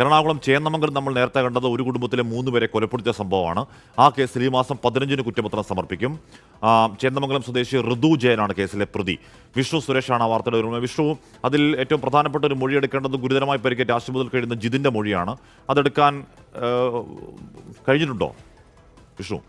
എറണാകുളം ചേന്നമംഗലം നമ്മൾ നേരത്തെ കണ്ടത് ഒരു കുടുംബത്തിലെ 3 പേരെ കൊലപ്പെടുത്തിയ സംഭവമാണ്. ആ കേസിൽ ഈ മാസം 15-ന് കുറ്റപത്രം സമർപ്പിക്കും. ചേന്നമംഗലം സ്വദേശി ഋതു ജയനാണ് കേസിലെ പ്രതി. വിഷ്ണു സുരേഷാണ് ആ വാർത്തയുടെ ഒരു വിഷ്ണു. അതിൽ ഏറ്റവും പ്രധാനപ്പെട്ട ഒരു മൊഴി എടുക്കേണ്ടത് ഗുരുതരമായി പരിക്കേറ്റ് ആശുപത്രിയിൽ കഴിയുന്ന ജിതിന്റെ മൊഴിയാണ്. അതെടുക്കാൻ കഴിഞ്ഞിട്ടുണ്ടോ വിഷ്ണു?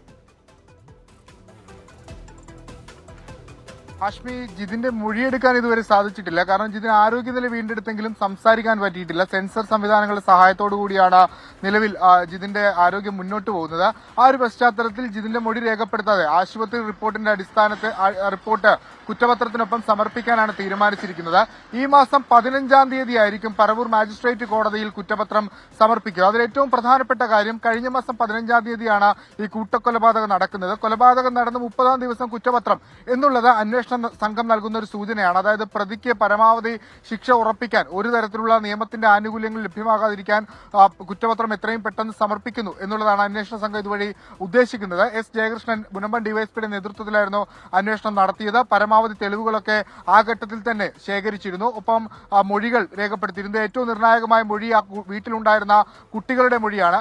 ഹാഷ്മി, ജിതിന്റെ മൊഴിയെടുക്കാൻ ഇതുവരെ സാധിച്ചിട്ടില്ല. കാരണം ജിതിന് ആരോഗ്യനില വീണ്ടെടുത്തെങ്കിലും സംസാരിക്കാൻ പറ്റിയിട്ടില്ല. സെൻസർ സംവിധാനങ്ങളുടെ സഹായത്തോടു കൂടിയാണ് നിലവിൽ ജിതിന്റെ ആരോഗ്യം മുന്നോട്ട് പോകുന്നത്. ആ ഒരു പശ്ചാത്തലത്തിൽ ജിതിന്റെ മൊഴി രേഖപ്പെടുത്താതെ ആശുപത്രി റിപ്പോർട്ടിന്റെ അടിസ്ഥാനത്തിൽ റിപ്പോർട്ട് കുറ്റപത്രത്തിനൊപ്പം സമർപ്പിക്കാനാണ് തീരുമാനിച്ചിരിക്കുന്നത്. ഈ മാസം 15-ാം തീയതി ആയിരിക്കും പറവൂർ മാജിസ്ട്രേറ്റ് കോടതിയിൽ കുറ്റപത്രം സമർപ്പിക്കുക. അതിൽ ഏറ്റവും പ്രധാനപ്പെട്ട കാര്യം, കഴിഞ്ഞ മാസം 15-ാം തീയതിയാണ് ഈ കൂട്ടക്കൊലപാതകം നടക്കുന്നത്. കൊലപാതകം നടന്ന് 30-ാം ദിവസം കുറ്റപത്രം എന്നുള്ളത് അന്വേഷണ സംഘം നൽകുന്ന ഒരു സൂചനയാണ്. അതായത് പ്രതിക്ക് പരമാവധി ശിക്ഷ ഉറപ്പിക്കാൻ, ഒരു തരത്തിലുള്ള നിയമത്തിന്റെ ആനുകൂല്യങ്ങൾ ലഭ്യമാകാതിരിക്കാൻ കുറ്റപത്രം എത്രയും പെട്ടെന്ന് സമർപ്പിക്കുന്നു എന്നുള്ളതാണ് അന്വേഷണ സംഘം ഇതുവഴി ഉദ്ദേശിക്കുന്നത്. എസ് ജയകൃഷ്ണൻ മുനമ്പം ഡിവൈഎസ്പിയുടെ നേതൃത്വത്തിലായിരുന്നു അന്വേഷണം നടത്തിയത്. പരമാവധി തെളിവുകളൊക്കെ ആ ഘട്ടത്തിൽ തന്നെ ശേഖരിച്ചിരുന്നു. ഒപ്പം മൊഴികൾ രേഖപ്പെടുത്തിയിരുന്നു. ഏറ്റവും നിർണായകമായ മൊഴി ആ വീട്ടിലുണ്ടായിരുന്ന കുട്ടികളുടെ മൊഴിയാണ്.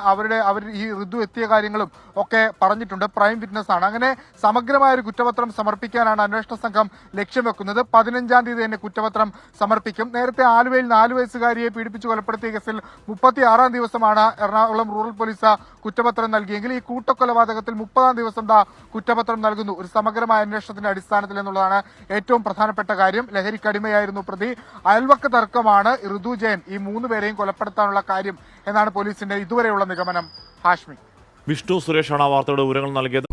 അവർ ഈ ഋതു എത്തിയ കാര്യങ്ങളും ഒക്കെ പറഞ്ഞിട്ടുണ്ട്. പ്രൈം വിറ്റ്നസ് ആണ്. അങ്ങനെ സമഗ്രമായ ഒരു കുറ്റപത്രം സമർപ്പിക്കാനാണ് അന്വേഷണ സംഘം ലക്ഷ്യം വെക്കുന്നത്. 15-ാം തീയതി തന്നെ കുറ്റപത്രം സമർപ്പിക്കും. നേരത്തെ ആലുവയിൽ 4 വയസ്സുകാരിയെ പീഡിപ്പിച്ച് കൊലപ്പെടുത്തിയ കേസിൽ 36-ാം ദിവസമാണ് എറണാകുളം റൂറൽ പോലീസ് കുറ്റപത്രം നൽകിയെങ്കിൽ ഈ കൂട്ടക്കൊലപാതകത്തിൽ 30-ാം ദിവസം കുറ്റപത്രം നൽകുന്നു. ഒരു സമഗ്രമായ അന്വേഷണത്തിന്റെ അടിസ്ഥാനത്തിൽ എന്നുള്ളതാണ് ഏറ്റവും പ്രധാനപ്പെട്ട കാര്യം. ലഹരിക്കടിമയായിരുന്നു പ്രതി. അയൽവക്ക തർക്കമാണ് ഋതു ജയൻ ഈ 3 പേരെയും കൊലപ്പെടുത്താനുള്ള കാര്യം എന്നാണ് പോലീസിന്റെ ഇതുവരെയുള്ള നിഗമനം. ഹാഷ്മി, വിഷ്ണു സുരേഷാണ് ആ വാർത്തയുടെ വിവരങ്ങൾ നൽകിയത്.